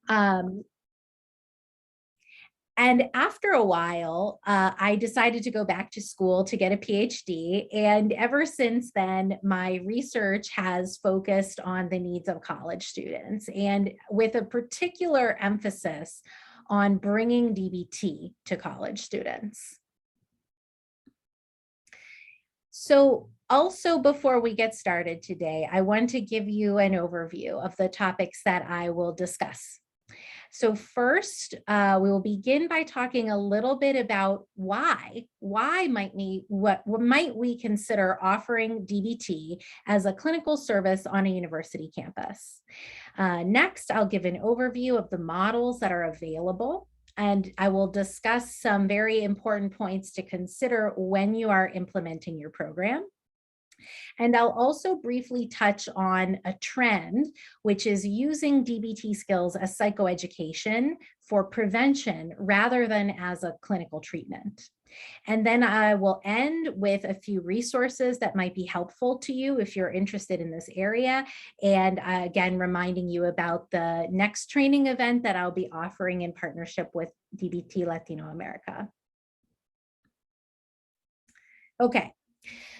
Um, And after a while, I decided to go back to school to get a PhD. And ever since then, my research has focused on the needs of college students, and with a particular emphasis on bringing DBT to college students. So also, before we get started today, I want to give you an overview of the topics that I will discuss. So first, we will begin by talking a little bit about why what might we consider offering DBT as a clinical service on a university campus. Next, I'll give an overview of the models that are available, and I will discuss some very important points to consider when you are implementing your program. And I'll also briefly touch on a trend, which is using DBT skills as psychoeducation for prevention rather than as a clinical treatment. And then I will end with a few resources that might be helpful to you if you're interested in this area. And again, reminding you about the next training event that I'll be offering in partnership with DBT Latino America. Okay.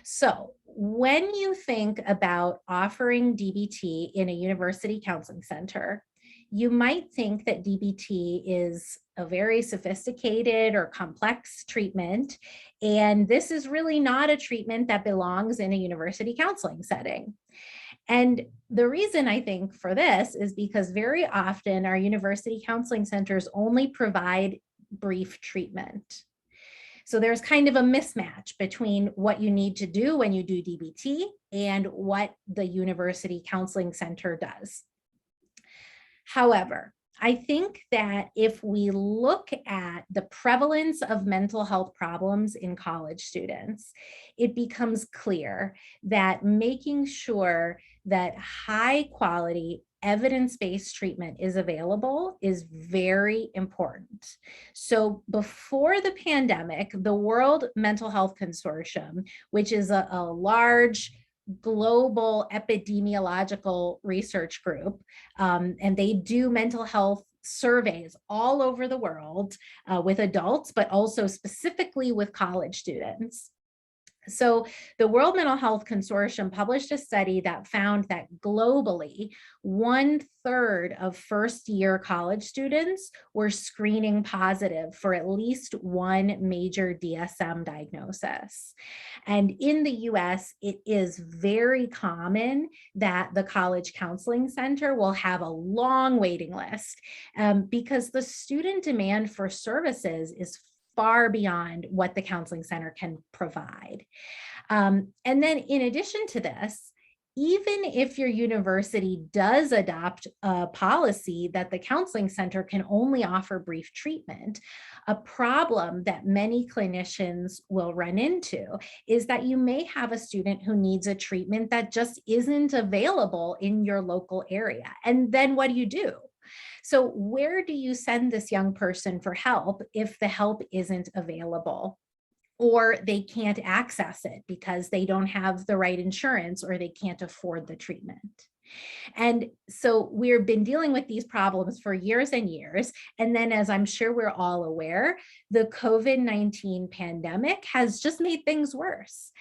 So when you think about offering DBT in a university counseling center, you might think that DBT is a very sophisticated or complex treatment, and this is really not a treatment that belongs in a university counseling setting. And the reason I think for this is because very often our university counseling centers only provide brief treatment. So there's kind of a mismatch between what you need to do when you do DBT and what the university counseling center does. However, I think that if we look at the prevalence of mental health problems in college students, it becomes clear that making sure that high quality evidence-based treatment is available is very important. So before the pandemic, the World Mental Health Consortium, which is a large global epidemiological research group, and they do mental health surveys all over the world with adults, but also specifically with college students. So the World Mental Health Consortium published a study that found that globally, 1/3 of first-year college students were screening positive for at least one major DSM diagnosis. And in the US, it is very common that the college counseling center will have a long waiting list because the student demand for services is far beyond what the counseling center can provide. And then in addition to this, even if your university does adopt a policy that the counseling center can only offer brief treatment, a problem that many clinicians will run into is that you may have a student who needs a treatment that just isn't available in your local area. And then what do? So where do you send this young person for help if the help isn't available, or they can't access it because they don't have the right insurance or they can't afford the treatment? And so we've been dealing with these problems for years and years. And then, as I'm sure we're all aware, the COVID-19 pandemic has just made things worse.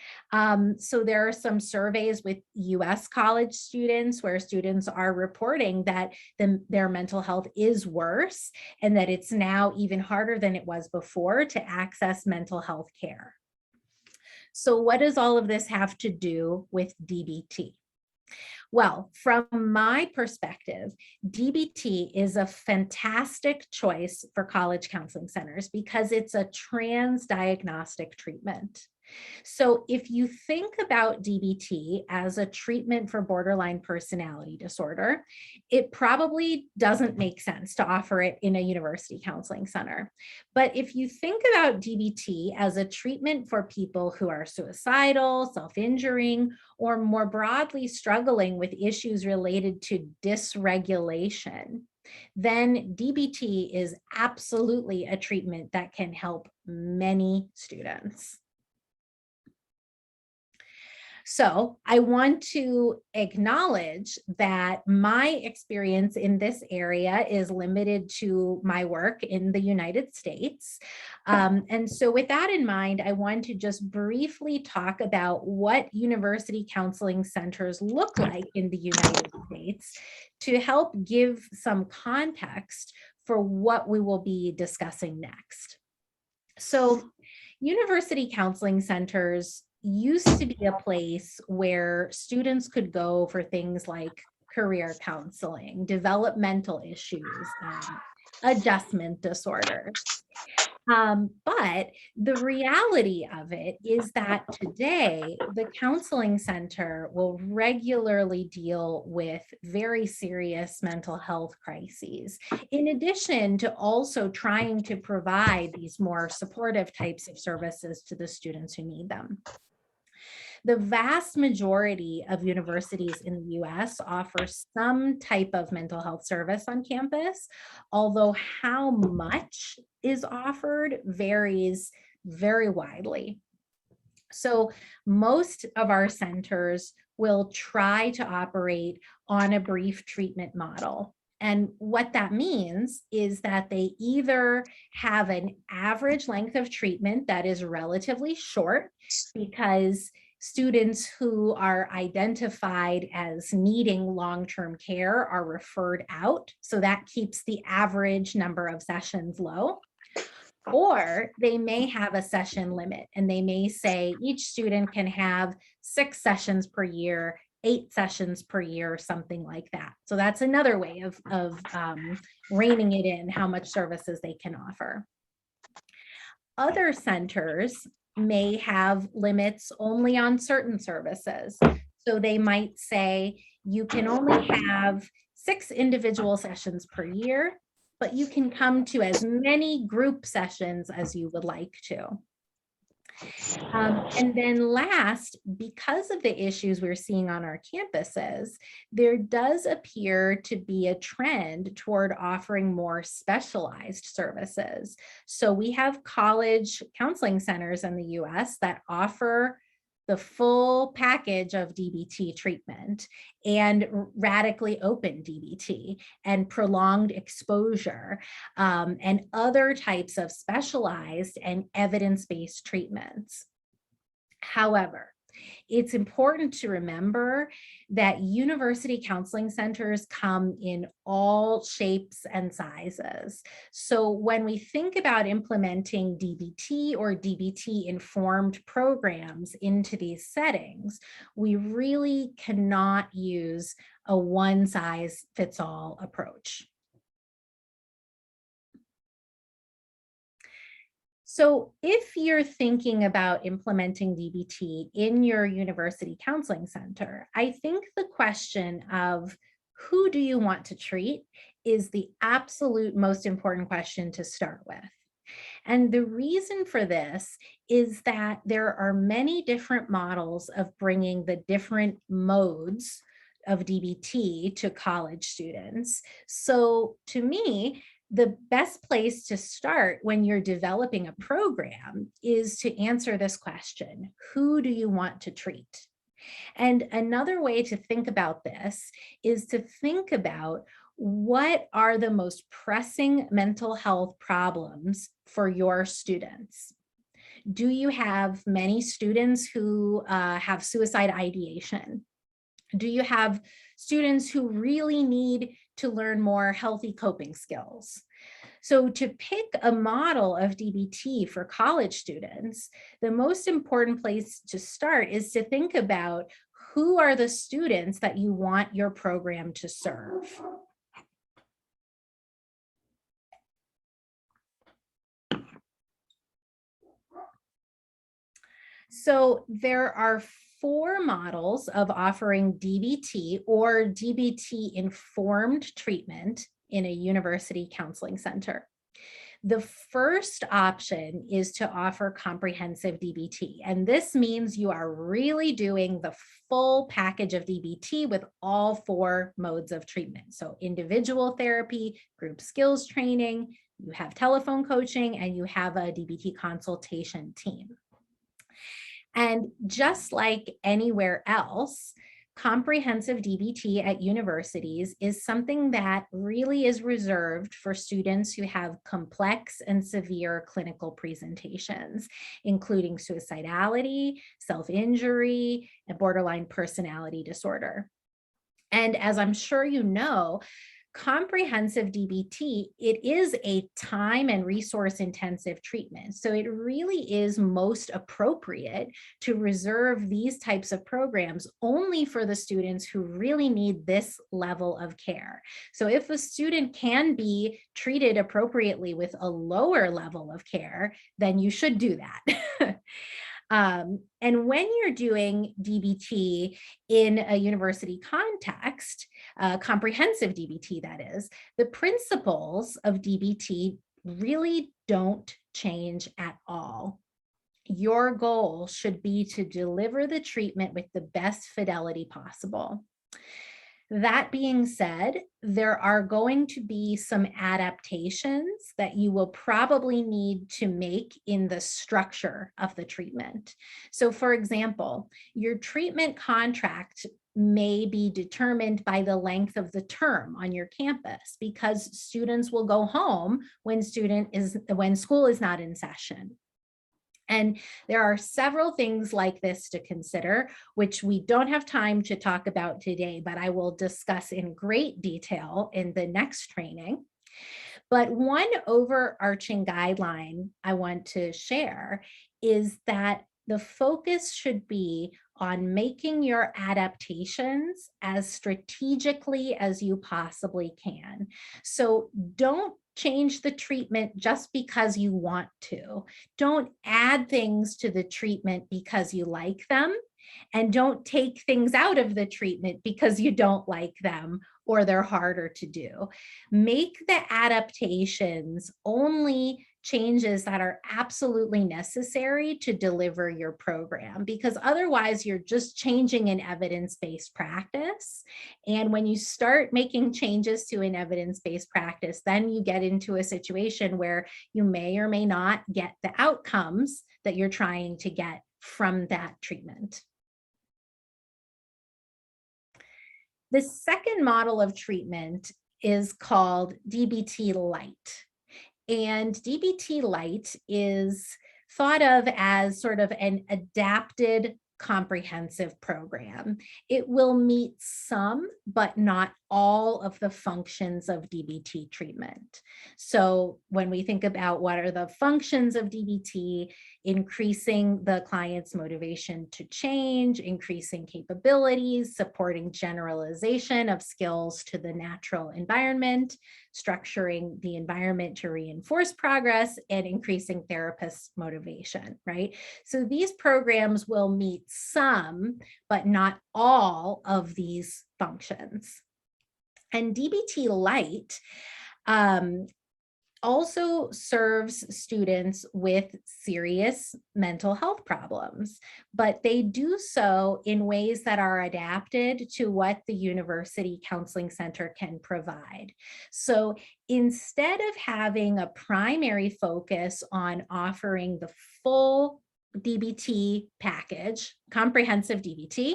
So there are some surveys with US college students where students are reporting that their mental health is worse and that it's now even harder than it was before to access mental health care. So what does all of this have to do with DBT? Well, from my perspective, DBT is a fantastic choice for college counseling centers because it's a transdiagnostic treatment. So if you think about DBT as a treatment for borderline personality disorder, it probably doesn't make sense to offer it in a university counseling center. But if you think about DBT as a treatment for people who are suicidal, self-injuring, or more broadly struggling with issues related to dysregulation, then DBT is absolutely a treatment that can help many students. So I want to acknowledge that my experience in this area is limited to my work in the United States. And so with that in mind, I want to just briefly talk about what university counseling centers look like in the United States to help give some context for what we will be discussing next. So university counseling centers used to be a place where students could go for things like career counseling, developmental issues, adjustment disorders. But the reality of it is that today, the counseling center will regularly deal with very serious mental health crises, in addition to also trying to provide these more supportive types of services to the students who need them. The vast majority of universities in the US offer some type of mental health service on campus, although how much is offered varies very widely. So most of our centers will try to operate on a brief treatment model. And what that means is that they either have an average length of treatment that is relatively short because students who are identified as needing long-term care are referred out, so that keeps the average number of sessions low. Or they may have a session limit, and they may say each student can have 6 sessions per year, 8 sessions per year, or something like that. So that's another way of reining it in, how much services they can offer. Other centers may have limits only on certain services. So they might say you can only have 6 individual sessions per year, but you can come to as many group sessions as you would like to. And then last, because of the issues we're seeing on our campuses, there does appear to be a trend toward offering more specialized services. So we have college counseling centers in the US that offer the full package of DBT treatment and radically open DBT and prolonged exposure and other types of specialized and evidence-based treatments. However, it's important to remember that university counseling centers come in all shapes and sizes. So when we think about implementing DBT or DBT-informed programs into these settings, we really cannot use a one-size-fits-all approach. So if you're thinking about implementing DBT in your university counseling center, I think the question of who do you want to treat is the absolute most important question to start with. And the reason for this is that there are many different models of bringing the different modes of DBT to college students. So to me, the best place to start when you're developing a program is to answer this question: who do you want to treat? And another way to think about this is to think about what are the most pressing mental health problems for your students. Do you have many students who have suicide ideation? Do you have students who really need to learn more healthy coping skills? So to pick a model of DBT for college students, the most important place to start is to think about who are the students that you want your program to serve. So there are 4 models of offering DBT or DBT-informed treatment in a university counseling center. The first option is to offer comprehensive DBT, and this means you are really doing the full package of DBT with all 4 modes of treatment. So individual therapy, group skills training, you have telephone coaching, and you have a DBT consultation team. And just like anywhere else, comprehensive DBT at universities is something that really is reserved for students who have complex and severe clinical presentations, including suicidality, self-injury, and borderline personality disorder. And as I'm sure you know, comprehensive DBT, it is a time and resource intensive treatment. So it really is most appropriate to reserve these types of programs only for the students who really need this level of care. So if a student can be treated appropriately with a lower level of care, then you should do that. And when you're doing DBT in a university context, comprehensive DBT that is, the principles of DBT really don't change at all. Your goal should be to deliver the treatment with the best fidelity possible. That being said, there are going to be some adaptations that you will probably need to make in the structure of the treatment. So for example, your treatment contract may be determined by the length of the term on your campus, because students will go home when school is not in session. And there are several things like this to consider, which we don't have time to talk about today, but I will discuss in great detail in the next training. But one overarching guideline I want to share is that the focus should be on making your adaptations as strategically as you possibly can. So don't change the treatment just because you want to. Don't add things to the treatment because you like them, and don't take things out of the treatment because you don't like them or they're harder to do. Make the adaptations only changes that are absolutely necessary to deliver your program, because otherwise you're just changing an evidence-based practice. And when you start making changes to an evidence-based practice, then you get into a situation where you may or may not get the outcomes that you're trying to get from that treatment. The second model of treatment is called DBT Light. And DBT Light is thought of as sort of an adapted comprehensive program. It will meet some, but not all of the functions of DBT treatment. So when we think about what are the functions of DBT, increasing the client's motivation to change, increasing capabilities, supporting generalization of skills to the natural environment, structuring the environment to reinforce progress, and increasing therapists' motivation, right? So these programs will meet some, but not all of these functions. And DBT Light also serves students with serious mental health problems, but they do so in ways that are adapted to what the University Counseling Center can provide. So instead of having a primary focus on offering the full DBT package, comprehensive DBT,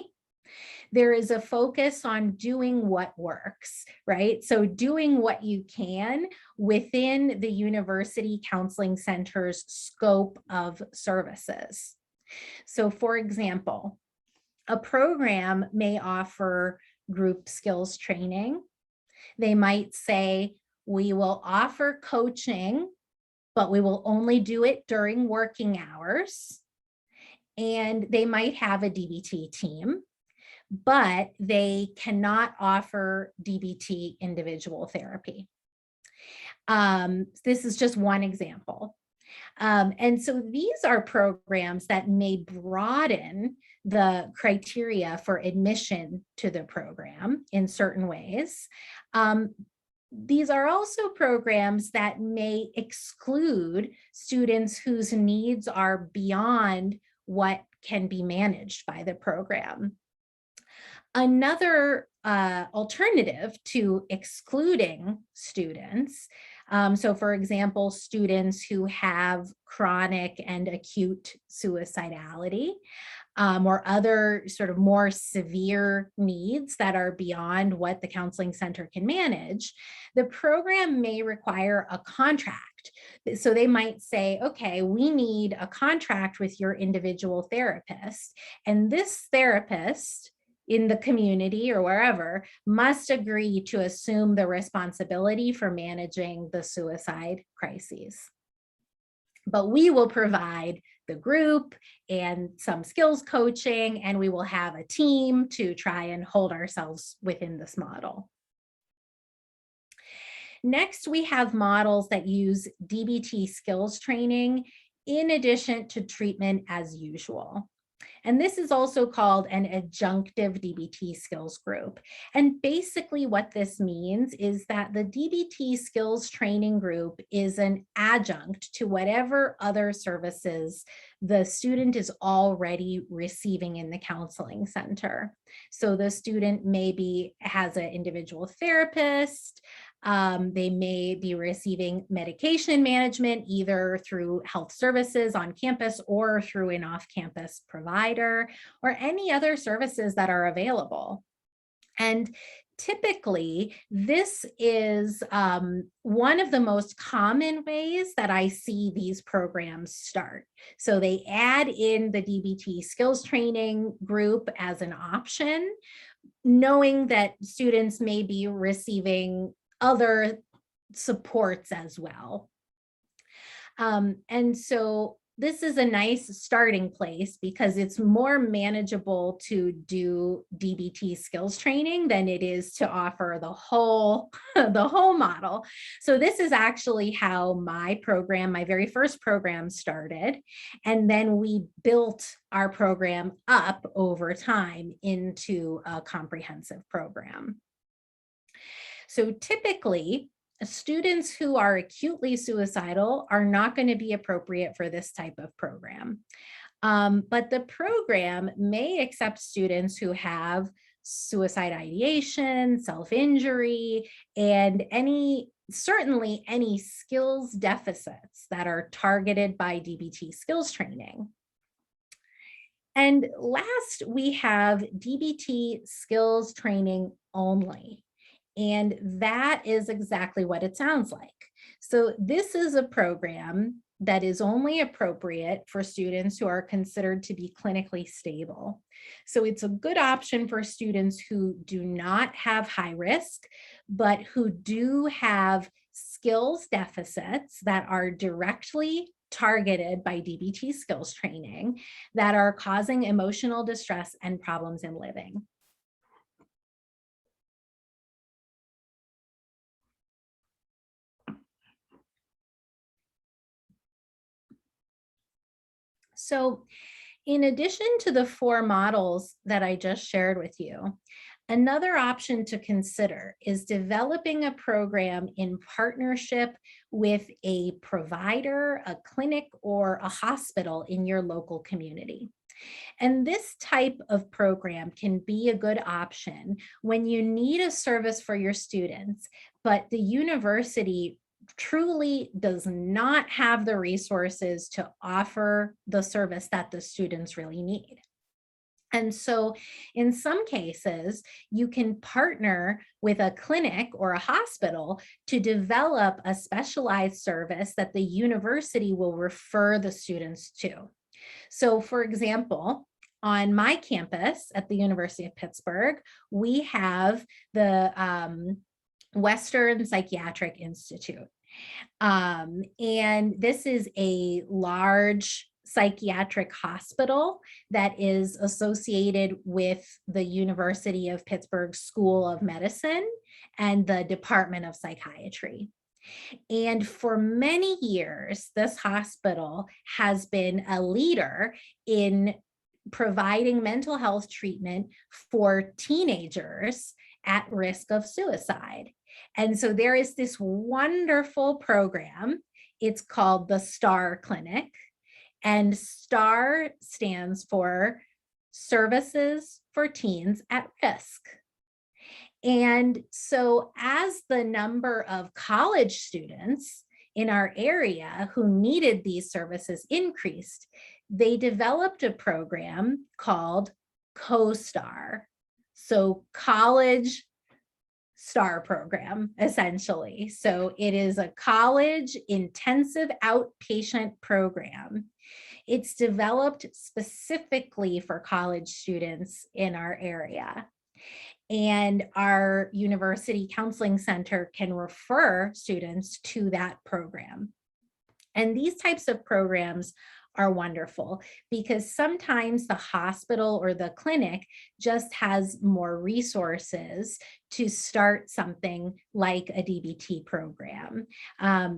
there is a focus on doing what works, right? So doing what you can within the University Counseling Center's scope of services. So for example, a program may offer group skills training. They might say, we will offer coaching, but we will only do it during working hours. And they might have a DBT team, but they cannot offer DBT individual therapy. This is just one example. And so these are programs that may broaden the criteria for admission to the program in certain ways. These are also programs that may exclude students whose needs are beyond what can be managed by the program. Another alternative to excluding students. So for example, students who have chronic and acute suicidality, or other sort of more severe needs that are beyond what the counseling center can manage, the program may require a contract. So they might say, okay, we need a contract with your individual therapist, and this therapist in the community or wherever must agree to assume the responsibility for managing the suicide crises. But we will provide the group and some skills coaching, and we will have a team to try and hold ourselves within this model. Next, we have models that use DBT skills training in addition to treatment as usual. And this is also called an adjunctive DBT skills group. And basically what this means is that the DBT skills training group is an adjunct to whatever other services the student is already receiving in the counseling center. So the student maybe has an individual therapist, they may be receiving medication management either through health services on campus or through an off-campus provider, or any other services that are available. And typically, this is one of the most common ways that I see these programs start. So they add in the DBT skills training group as an option, knowing that students may be receiving other supports as well. And so this is a nice starting place because it's more manageable to do DBT skills training than it is to offer the whole model. So this is actually how my program, my very first program started. And then we built our program up over time into a comprehensive program. So typically, students who are acutely suicidal are not going to be appropriate for this type of program. But the program may accept students who have suicide ideation, self-injury, and certainly any skills deficits that are targeted by DBT skills training. And last, we have DBT skills training only. And that is exactly what it sounds like. So this is a program that is only appropriate for students who are considered to be clinically stable. So it's a good option for students who do not have high risk, but who do have skills deficits that are directly targeted by DBT skills training that are causing emotional distress and problems in living. So in addition to the 4 models that I just shared with you, another option to consider is developing a program in partnership with a provider, a clinic, or a hospital in your local community. And this type of program can be a good option when you need a service for your students, but the university truly does not have the resources to offer the service that the students really need. And so in some cases, you can partner with a clinic or a hospital to develop a specialized service that the university will refer the students to. So for example, on my campus at the University of Pittsburgh, we have the Western Psychiatric Institute. And this is a large psychiatric hospital that is associated with the University of Pittsburgh School of Medicine and the Department of Psychiatry. And for many years, this hospital has been a leader in providing mental health treatment for teenagers at risk of suicide. And so there is this wonderful program. It's called the STAR Clinic, and STAR stands for Services for Teens at Risk. And so as the number of college students in our area who needed these services increased, they developed a program called CoStar. So College STAR program, essentially. So it is a college intensive outpatient program. It's developed specifically for college students in our area. And our university counseling center can refer students to that program. And these types of programs are wonderful because sometimes the hospital or the clinic just has more resources to start something like a DBT program.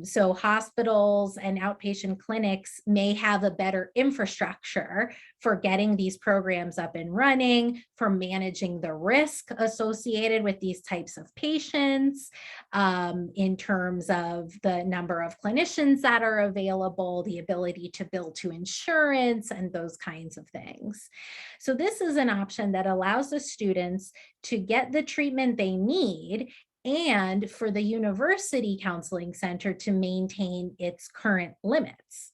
So hospitals and outpatient clinics may have a better infrastructure for getting these programs up and running, for managing the risk associated with these types of patients, in terms of the number of clinicians that are available, the ability to bill to insurance, and those kinds of things. So this is an option that allows the students to get the treatment they need and for the university counseling center to maintain its current limits.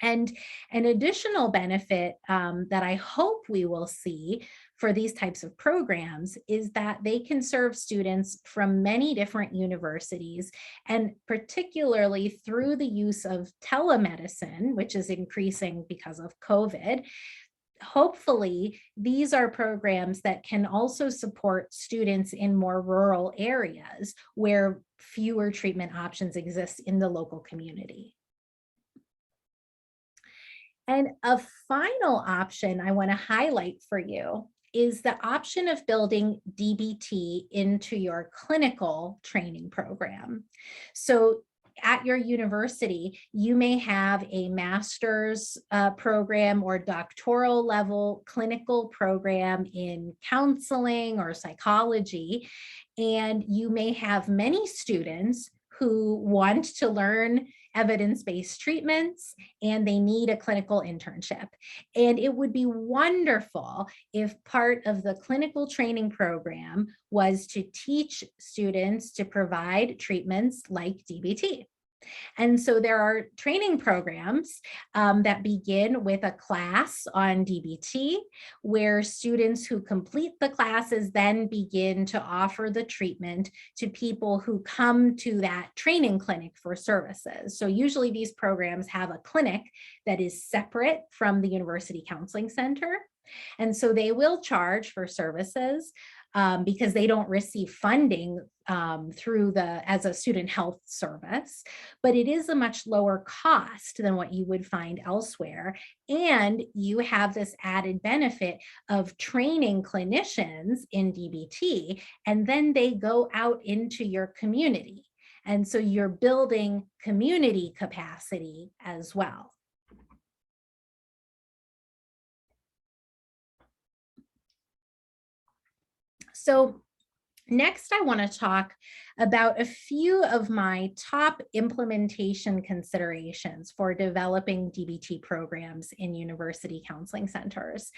And an additional benefit that I hope we will see for these types of programs is that they can serve students from many different universities, and particularly through the use of telemedicine, which is increasing because of COVID. Hopefully, these are programs that can also support students in more rural areas where fewer treatment options exist in the local community. And a final option I want to highlight for you is the option of building DBT into your clinical training program. So at your university, you may have a master's program or doctoral level clinical program in counseling or psychology, and you may have many students who want to learn evidence-based treatments and they need a clinical internship. And it would be wonderful if part of the clinical training program was to teach students to provide treatments like DBT. And so there are training programs that begin with a class on DBT, where students who complete the classes then begin to offer the treatment to people who come to that training clinic for services. So usually these programs have a clinic that is separate from the university counseling center. And so they will charge for services because they don't receive funding through as a student health service, but it is a much lower cost than what you would find elsewhere. And you have this added benefit of training clinicians in DBT, and then they go out into your community. And so you're building community capacity as well. So next, I want to talk about a few of my top implementation considerations for developing DBT programs in university counseling centers.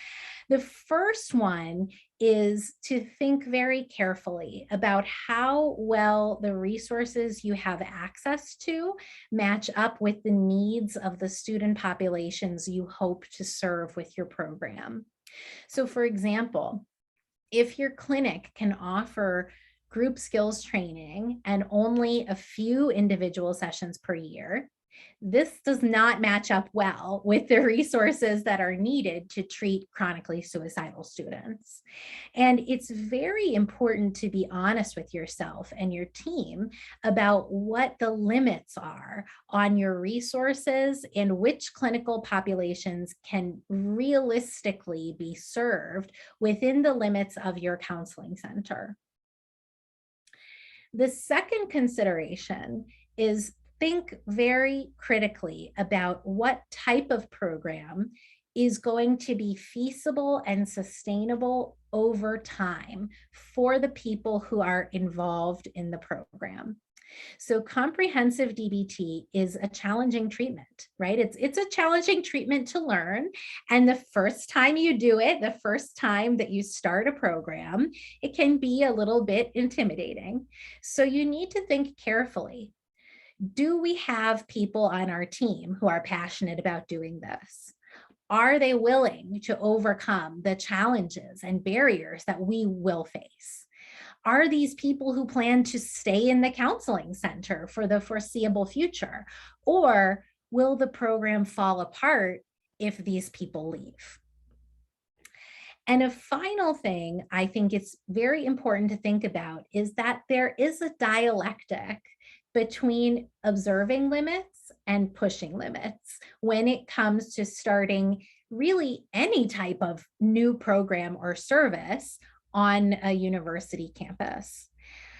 The first one is to think very carefully about how well the resources you have access to match up with the needs of the student populations you hope to serve with your program. So, for example, if your clinic can offer group skills training and only a few individual sessions per year, this does not match up well with the resources that are needed to treat chronically suicidal students. And it's very important to be honest with yourself and your team about what the limits are on your resources and which clinical populations can realistically be served within the limits of your counseling center. The second consideration is think very critically about what type of program is going to be feasible and sustainable over time for the people who are involved in the program. So comprehensive DBT is a challenging treatment, right? It's a challenging treatment to learn. And the first time you do it, the first time that you start a program, it can be a little bit intimidating. So you need to think carefully. Do we have people on our team who are passionate about doing this? Are they willing to overcome the challenges and barriers that we will face? Are these people who plan to stay in the counseling center for the foreseeable future? Or will the program fall apart if these people leave? And a final thing I think it's very important to think about is that there is a dialectic between observing limits and pushing limits when it comes to starting really any type of new program or service on a university campus.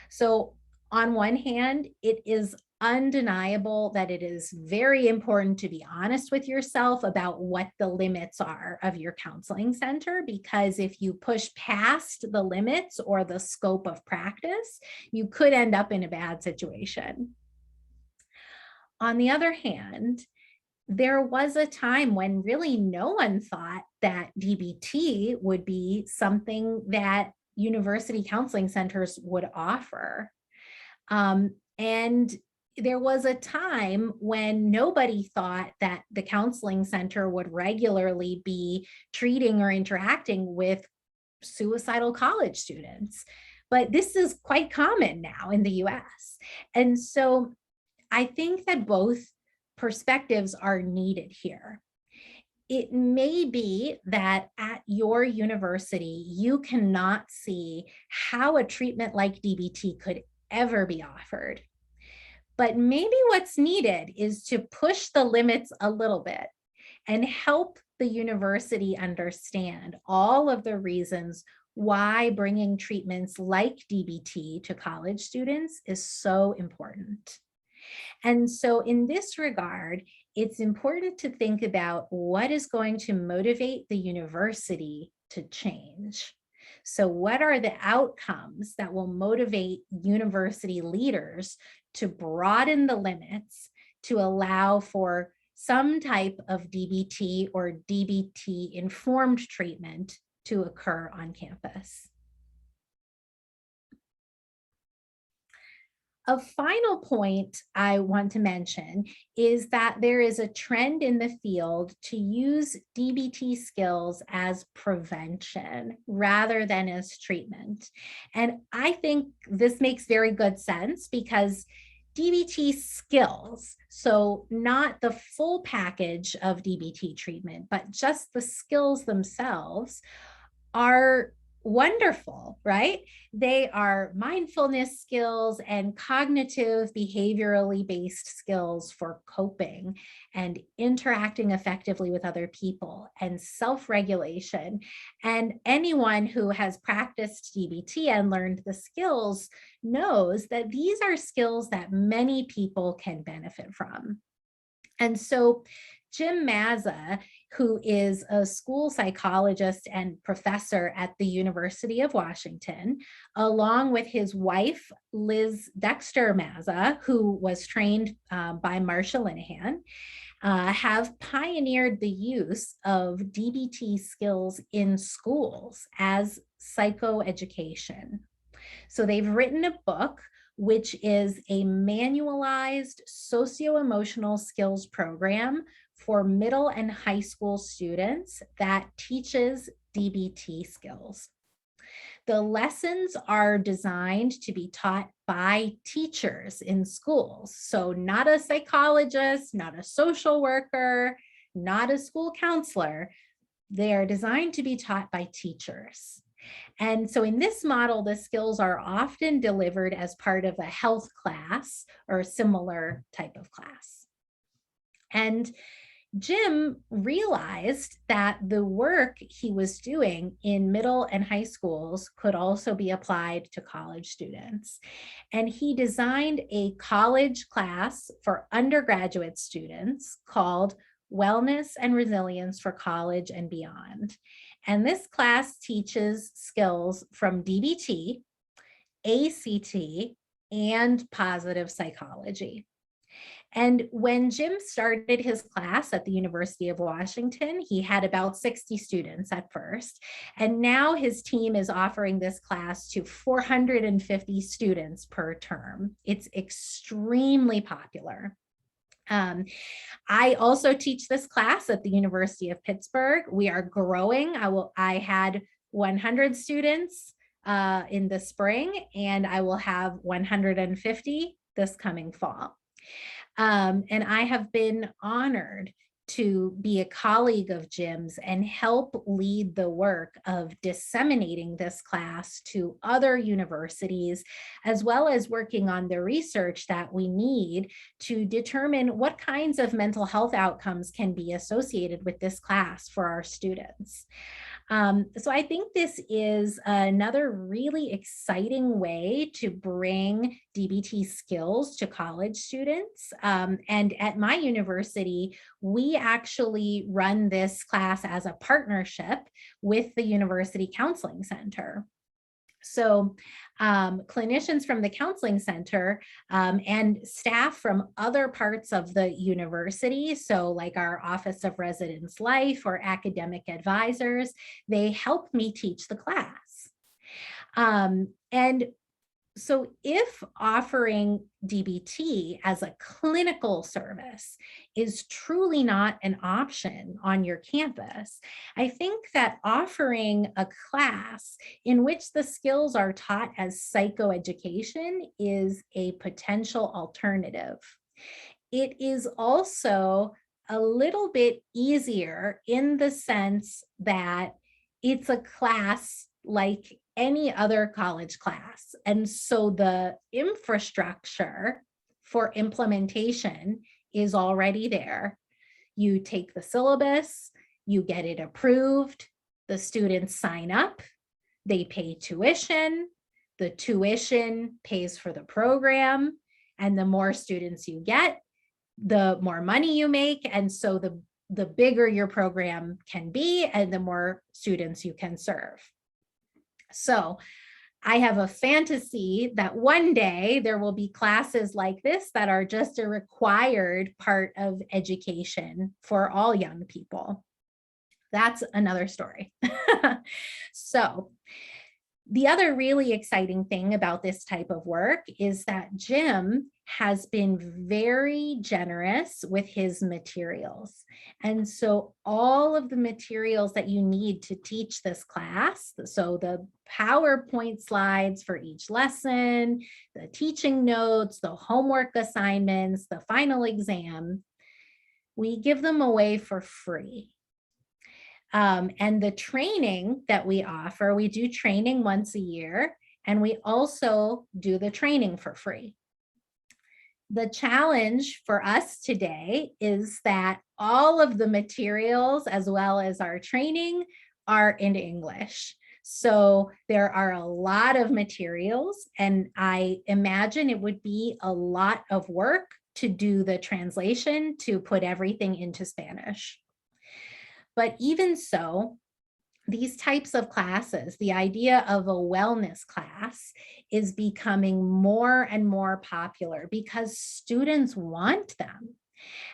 So on one hand, it is undeniable that it is very important to be honest with yourself about what the limits are of your counseling center, because if you push past the limits or the scope of practice, you could end up in a bad situation. On the other hand, there was a time when really no one thought that DBT would be something that university counseling centers would offer. And there was a time when nobody thought that the counseling center would regularly be treating or interacting with suicidal college students. But this is quite common now in the US. And so I think that both perspectives are needed here. It may be that at your university, you cannot see how a treatment like DBT could ever be offered. But maybe what's needed is to push the limits a little bit and help the university understand all of the reasons why bringing treatments like DBT to college students is so important. And so in this regard, it's important to think about what is going to motivate the university to change. So what are the outcomes that will motivate university leaders to broaden the limits to allow for some type of DBT or DBT informed treatment to occur on campus? A final point I want to mention is that there is a trend in the field to use DBT skills as prevention rather than as treatment. And I think this makes very good sense because DBT skills, so not the full package of DBT treatment, but just the skills themselves, are wonderful, right? They are mindfulness skills and cognitive behaviorally based skills for coping and interacting effectively with other people and self-regulation. And anyone who has practiced DBT and learned the skills knows that these are skills that many people can benefit from. And so Jim Mazza, who is a school psychologist and professor at the University of Washington, along with his wife, Liz Dexter Mazza, who was trained by Marsha Linehan, have pioneered the use of DBT skills in schools as psychoeducation. So they've written a book which is a manualized socio-emotional skills program for middle and high school students that teaches DBT skills. The lessons are designed to be taught by teachers in schools. So not a psychologist, not a social worker, not a school counselor. They are designed to be taught by teachers. And so in this model, the skills are often delivered as part of a health class or a similar type of class. And Jim realized that the work he was doing in middle and high schools could also be applied to college students. And he designed a college class for undergraduate students called Wellness and Resilience for College and Beyond. And this class teaches skills from DBT, ACT, and positive psychology. And when Jim started his class at the University of Washington, he had about 60 students at first. And now his team is offering this class to 450 students per term. It's extremely popular. I also teach this class at the University of Pittsburgh. We are growing. I had 100 students in the spring, and I will have 150 this coming fall. And I have been honored to be a colleague of Jim's and help lead the work of disseminating this class to other universities, as well as working on the research that we need to determine what kinds of mental health outcomes can be associated with this class for our students. So I think this is another really exciting way to bring DBT skills to college students. And at my university, we actually run this class as a partnership with the University Counseling Center. So clinicians from the counseling center and staff from other parts of the university, so like our Office of Residence Life or academic advisors, they help me teach the class. And so if offering DBT as a clinical service is truly not an option on your campus, I think that offering a class in which the skills are taught as psychoeducation is a potential alternative. It is also a little bit easier in the sense that it's a class like any other college class. And so the infrastructure for implementation is already there. You take the syllabus, you get it approved, the students sign up, they pay tuition, the tuition pays for the program, and the more students you get, the more money you make. And so the bigger your program can be and the more students you can serve. So I have a fantasy that one day there will be classes like this that are just a required part of education for all young people. That's another story. So the other really exciting thing about this type of work is that Jim has been very generous with his materials. And so all of the materials that you need to teach this class, so the PowerPoint slides for each lesson, the teaching notes, the homework assignments, the final exam, we give them away for free. And the training that we offer, we do training once a year, and we also do the training for free. The challenge for us today is that all of the materials, as well as our training, are in English. So there are a lot of materials, and I imagine it would be a lot of work to do the translation to put everything into Spanish. But even so, these types of classes, the idea of a wellness class is becoming more and more popular because students want them.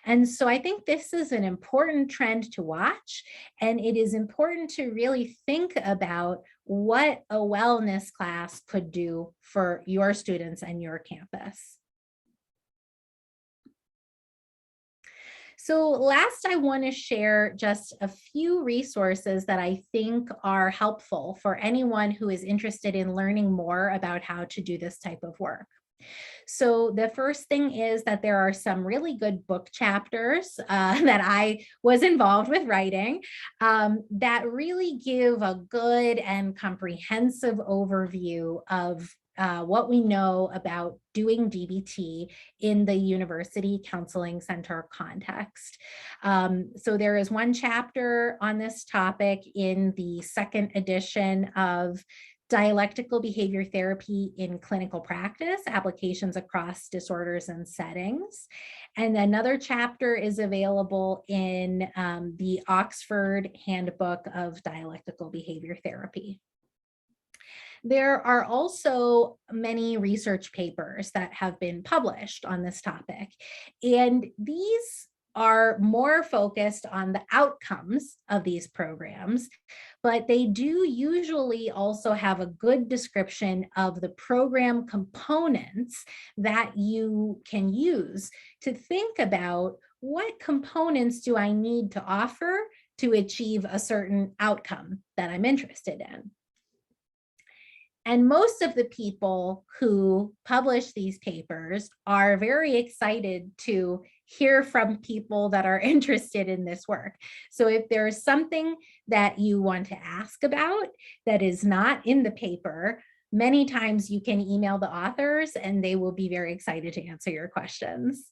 And so I think this is an important trend to watch, and it is important to really think about what a wellness class could do for your students and your campus. So last, I want to share just a few resources that I think are helpful for anyone who is interested in learning more about how to do this type of work. So the first thing is that there are some really good book chapters that I was involved with writing that really give a good and comprehensive overview of what we know about doing DBT in the University Counseling Center context. So there is one chapter on this topic in the second edition of Dialectical Behavior Therapy in Clinical Practice, Applications Across Disorders and Settings. And another chapter is available in the Oxford Handbook of Dialectical Behavior Therapy. There are also many research papers that have been published on this topic, and these are more focused on the outcomes of these programs, but they do usually also have a good description of the program components that you can use to think about what components do I need to offer to achieve a certain outcome that I'm interested in. And most of the people who publish these papers are very excited to hear from people that are interested in this work. So if there's something that you want to ask about that is not in the paper, many times you can email the authors and they will be very excited to answer your questions.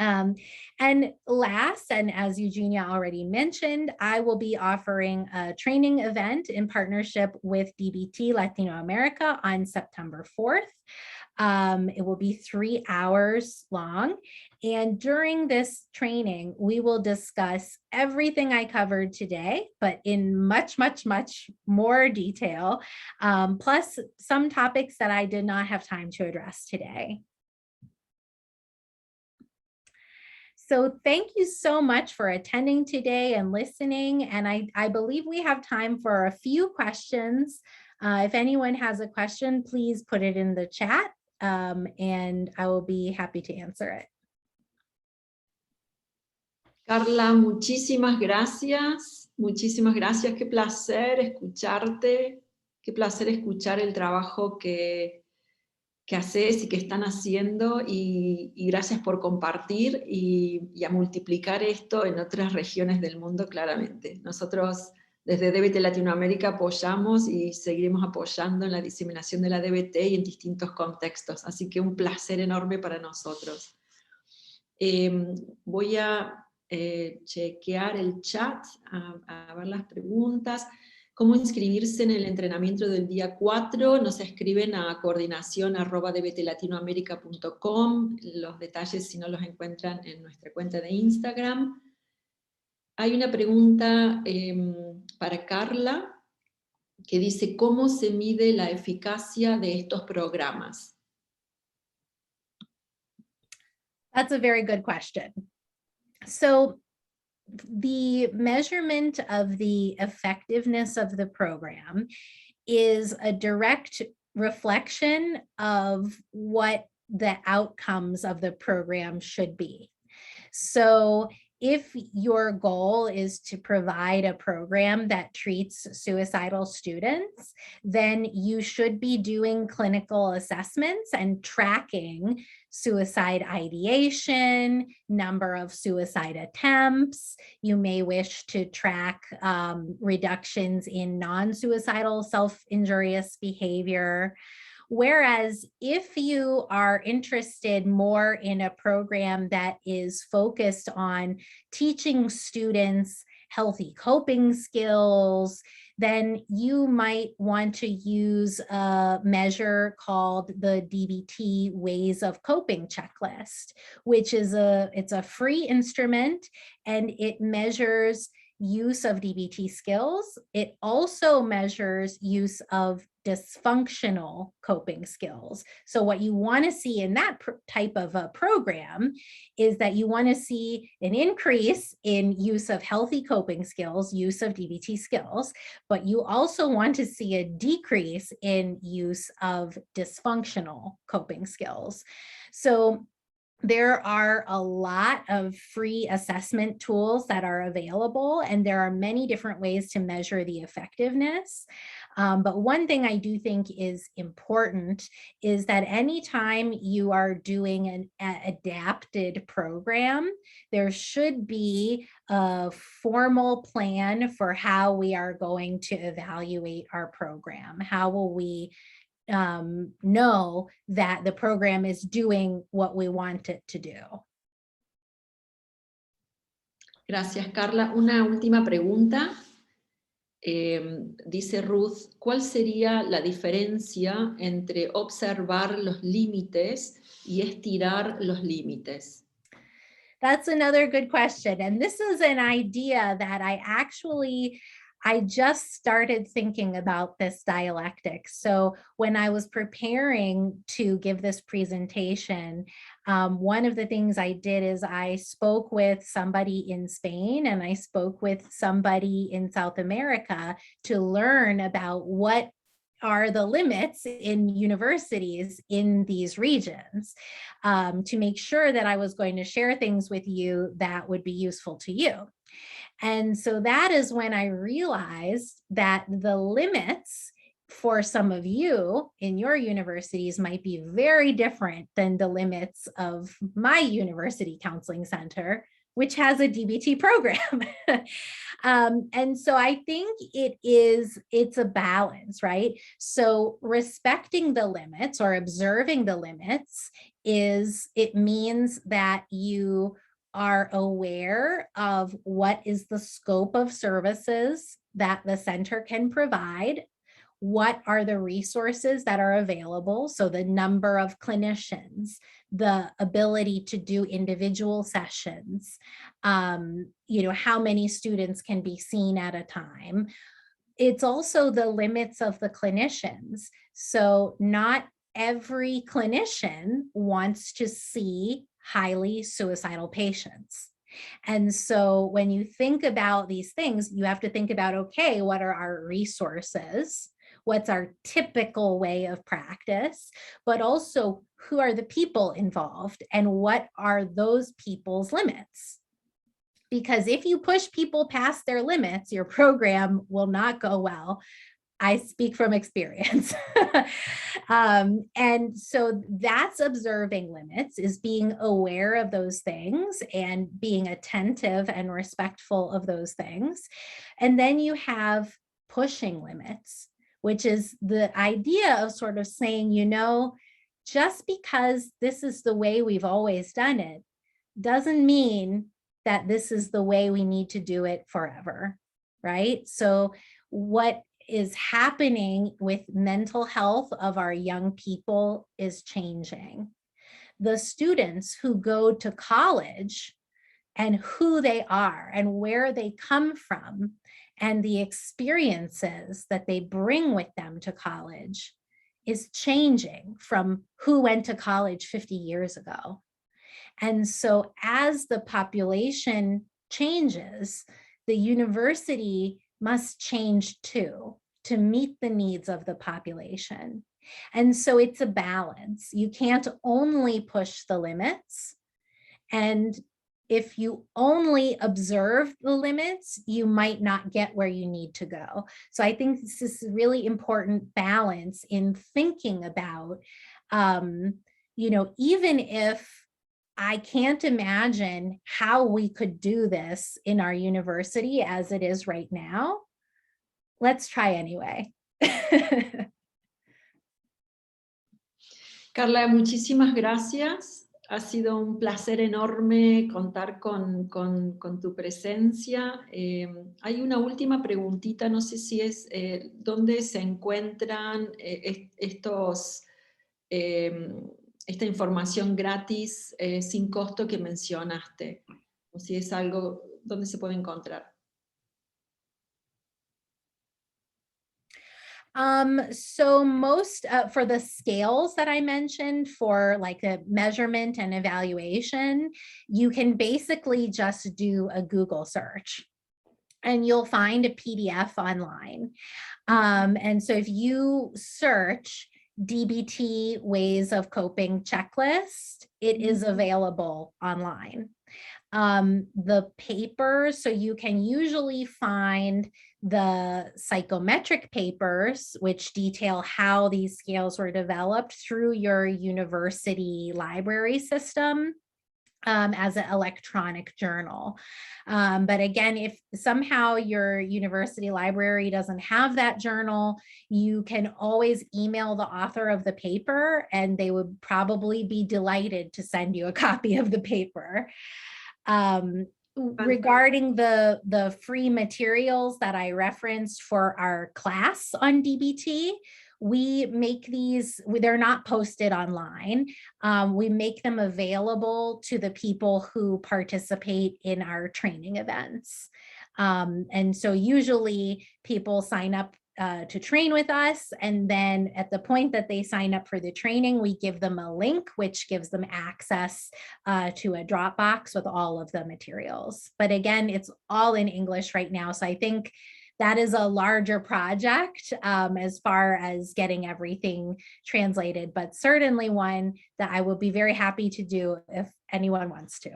And last, and as Eugenia already mentioned, I will be offering a training event in partnership with DBT Latino America on September 4th. It will be 3 hours long. And during this training, we will discuss everything I covered today, but in much, much, much more detail, plus some topics that I did not have time to address today. So thank you so much for attending today and listening. And I believe we have time for a few questions. If anyone has a question, please put it in the chat and I will be happy to answer it. Carla, muchísimas gracias. Muchísimas gracias. Qué placer escucharte. Qué placer escuchar el trabajo que haces y que están haciendo, y gracias por compartir y a multiplicar esto en otras regiones del mundo claramente. Nosotros desde DBT Latinoamérica apoyamos y seguiremos apoyando en la diseminación de la DBT y en distintos contextos, así que un placer enorme para nosotros. Voy a chequear el chat, a ver las preguntas. ¿Cómo inscribirse en el entrenamiento del día 4? Nos escriben a coordinación@dbtlatinoamerica.com, los detalles si no los encuentran en nuestra cuenta de Instagram. Hay una pregunta para Carla, que dice, ¿cómo se mide la eficacia de estos programas? That's a very good question. So, the measurement of the effectiveness of the program is a direct reflection of what the outcomes of the program should be. So if your goal is to provide a program that treats suicidal students, then you should be doing clinical assessments and tracking suicide ideation, number of suicide attempts. You may wish to track reductions in non-suicidal self-injurious behavior. Whereas if you are interested more in a program that is focused on teaching students healthy coping skills, then you might want to use a measure called the DBT Ways of Coping checklist, which is it's a free instrument and it measures use of DBT skills. It also measures use of dysfunctional coping skills. So what you want to see in that type of a program is that you want to see an increase in use of healthy coping skills, use of DBT skills, but you also want to see a decrease in use of dysfunctional coping skills. So there are a lot of free assessment tools that are available, and there are many different ways to measure the effectiveness. But one thing I do think is important is that anytime you are doing an adapted program, there should be a formal plan for how we are going to evaluate our program. How will we know that the program is doing what we want it to do? Gracias, Carla. Una última pregunta. Dice Ruth, ¿cuál sería la diferencia entre observar los límites y estirar los límites? That's another good question. And this is an idea that I actually I just started thinking about this dialectic. So when I was preparing to give this presentation, one of the things I did is I spoke with somebody in Spain and I spoke with somebody in South America to learn about what are the limits in universities in these regions, to make sure that I was going to share things with you that would be useful to you. And so that is when I realized that the limits for some of you in your universities might be very different than the limits of my university counseling center, which has a DBT program. And so I think it's a balance, right? So respecting the limits or observing the limits it means that you are aware of what is the scope of services that the center can provide, what are the resources that are available, so the number of clinicians, the ability to do individual sessions, how many students can be seen at a time. It's also the limits of the clinicians. So not every clinician wants to see highly suicidal patients. And so when you think about these things, you have to think about, okay, what are our resources? What's our typical way of practice? But also, who are the people involved and what are those people's limits? Because if you push people past their limits, your program will not go well. I speak from experience. And so that's observing limits, is being aware of those things and being attentive and respectful of those things. And then you have pushing limits, which is the idea of sort of saying, just because this is the way we've always done it, doesn't mean that this is the way we need to do it forever, right? So what is happening with mental health of our young people is changing. The students who go to college and who they are and where they come from and the experiences that they bring with them to college is changing from who went to college 50 years ago. And so as the population changes, the university must change too, to meet the needs of the population. And so it's a balance. You can't only push the limits. And if you only observe the limits, you might not get where you need to go. So I think this is a really important balance in thinking about, even if I can't imagine how we could do this in our university as it is right now, let's try anyway. Carla, muchísimas gracias. Ha sido un placer enorme contar con tu presencia. Hay una última preguntita, no sé si es dónde se encuentran esta información gratis sin costo que mencionaste, o si es algo donde se puede encontrar. So most for the scales that I mentioned for like a measurement and evaluation, you can basically just do a Google search and you'll find a PDF online. And so if you search DBT ways of coping checklist, it is available online. The papers, so you can usually find the psychometric papers, which detail how these scales were developed through your university library system as an electronic journal. But again, if somehow your university library doesn't have that journal, you can always email the author of the paper and they would probably be delighted to send you a copy of the paper. Regarding the free materials that I referenced for our class on DBT, we make these, they're not posted online. We make them available to the people who participate in our training events. And so usually people sign up to train with us. And then at the point that they sign up for the training, we give them a link, which gives them access to a Dropbox with all of the materials. But again, it's all in English right now. So I think that is a larger project as far as getting everything translated, but certainly one that I will be very happy to do if anyone wants to.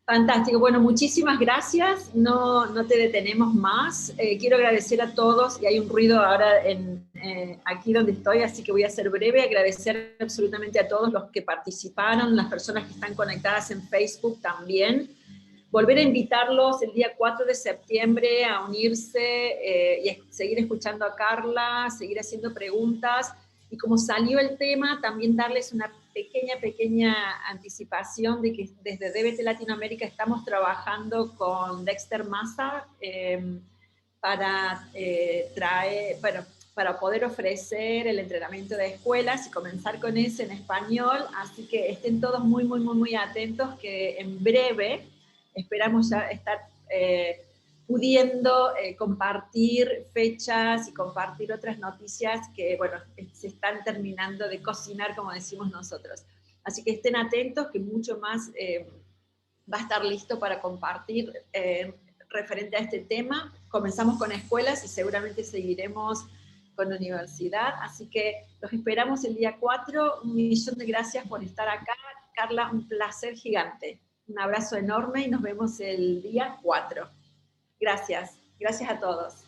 Fantástico, bueno, muchísimas gracias, no te detenemos más. Quiero agradecer a todos, y hay un ruido ahora aquí donde estoy, así que voy a ser breve, agradecer absolutamente a todos los que participaron, las personas que están conectadas en Facebook también. Volver a invitarlos el día 4 de septiembre a unirse y seguir escuchando a Carla, seguir haciendo preguntas, y como salió el tema, también darles una pequeña anticipación de que desde DBT Latinoamérica estamos trabajando con Dexter Massa para poder ofrecer el entrenamiento de escuelas y comenzar con ese en español, así que estén todos muy atentos, que en breve esperamos ya estar pudiendo compartir fechas y compartir otras noticias que, bueno, se están terminando de cocinar, como decimos nosotros. Así que estén atentos, que mucho más va a estar listo para compartir referente a este tema. Comenzamos con escuelas y seguramente seguiremos con la universidad, así que los esperamos el día 4. Un millón de gracias por estar acá. Carla, un placer gigante. Un abrazo enorme y nos vemos el día 4. Gracias a todos.